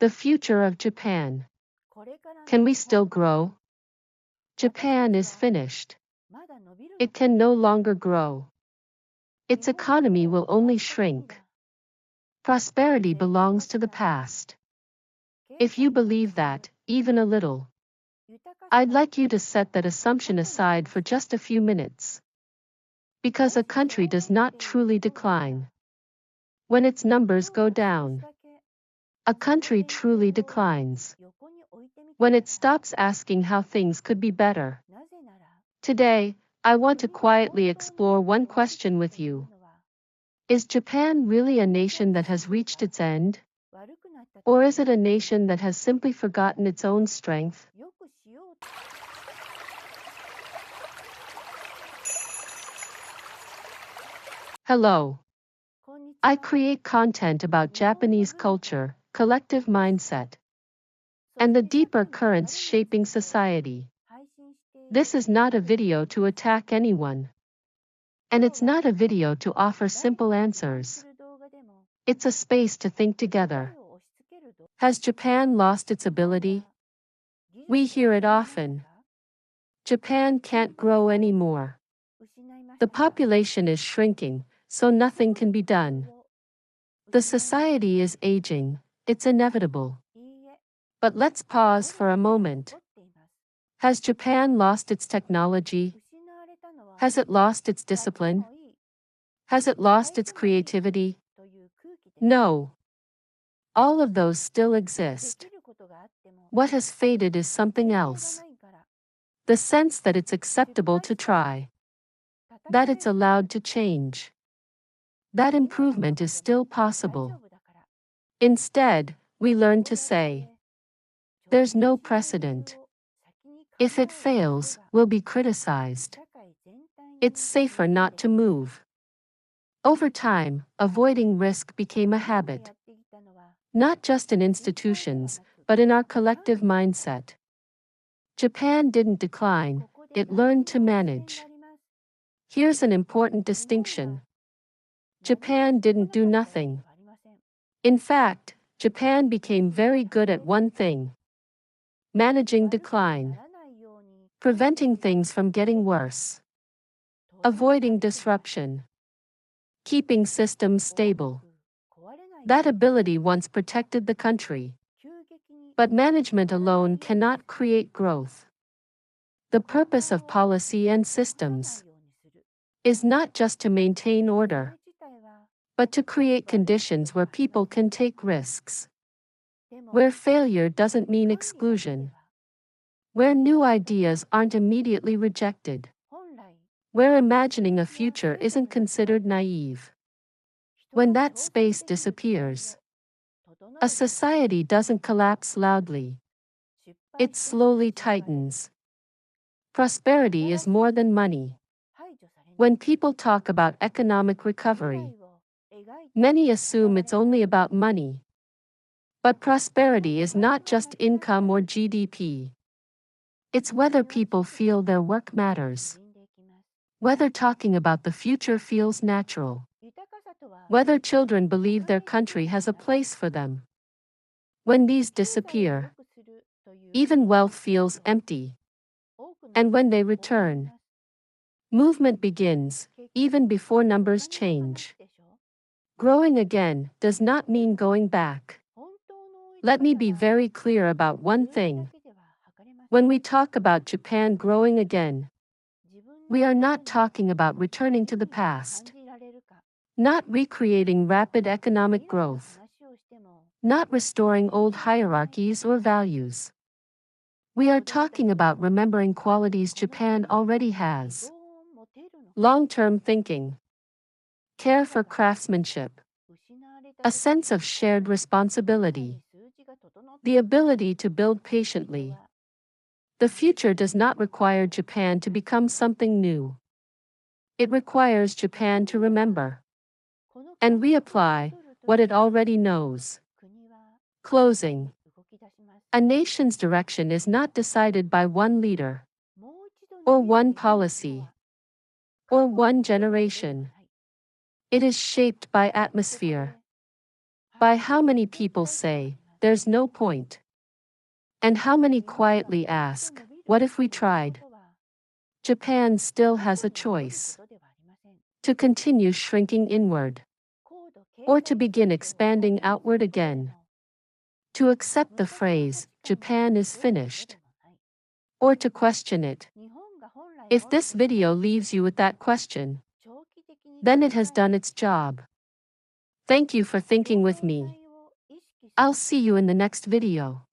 The future of Japan. Can we still grow? Japan is finished. It can no longer grow. Its economy will only shrink. Prosperity belongs to the past. If you believe that, even a little, I'd like you to set that assumption aside for just a few minutes. Because a country does not truly decline when its numbers go down. A country truly declines when it stops asking how things could be better. Today, I want to quietly explore one question with you. Is Japan really a nation that has reached its end? Or is it a nation that has simply forgotten its own strength? Hello. I create content about Japanese culture, collective mindset, and the deeper currents shaping society. This is not a video to attack anyone. And it's not a video to offer simple answers. It's a space to think together. Has Japan lost its ability? We hear it often. Japan can't grow anymore. The population is shrinking, so nothing can be done. The society is aging, it's inevitable. But let's pause for a moment. Has Japan lost its technology? Has it lost its discipline? Has it lost its creativity? No. All of those still exist. What has faded is something else. The sense that it's acceptable to try. That it's allowed to change. That improvement is still possible. Instead, we learn to say, there's no precedent. If it fails, we'll be criticized. It's safer not to move. Over time, avoiding risk became a habit. Not just in institutions, but in our collective mindset. Japan didn't decline, it learned to manage. Here's an important distinction. Japan didn't do nothing. In fact, Japan became very good at one thing: managing decline, preventing things from getting worse, avoiding disruption, keeping systems stable. That ability once protected the country. But management alone cannot create growth. The purpose of policy and systems is not just to maintain order, but to create conditions where people can take risks, where failure doesn't mean exclusion, where new ideas aren't immediately rejected, where imagining a future isn't considered naive. When that space disappears, a society doesn't collapse loudly. It slowly tightens. Prosperity is more than money. When people talk about economic recovery, many assume it's only about money. But prosperity is not just income or GDP. It's whether people feel their work matters, whether talking about the future feels natural, whether children believe their country has a place for them. When these disappear, even wealth feels empty. And when they return, movement begins, even before numbers change. Growing again does not mean going back. Let me be very clear about one thing. When we talk about Japan growing again, we are not talking about returning to the past, not recreating rapid economic growth, not restoring old hierarchies or values. We are talking about remembering qualities Japan already has: long-term thinking, care for craftsmanship, a sense of shared responsibility, the ability to build patiently. The future does not require Japan to become something new. It requires Japan to remember and reapply what it already knows. Closing. A nation's direction is not decided by one leader, or one policy, or one generation. It is shaped by atmosphere, by how many people say there's no point. And how many quietly ask, what if we tried? Japan still has a choice. To continue shrinking inward. Or to begin expanding outward again. To accept the phrase, Japan is finished. Or to question it. If this video leaves you with that question, then it has done its job. Thank you for thinking with me. I'll see you in the next video.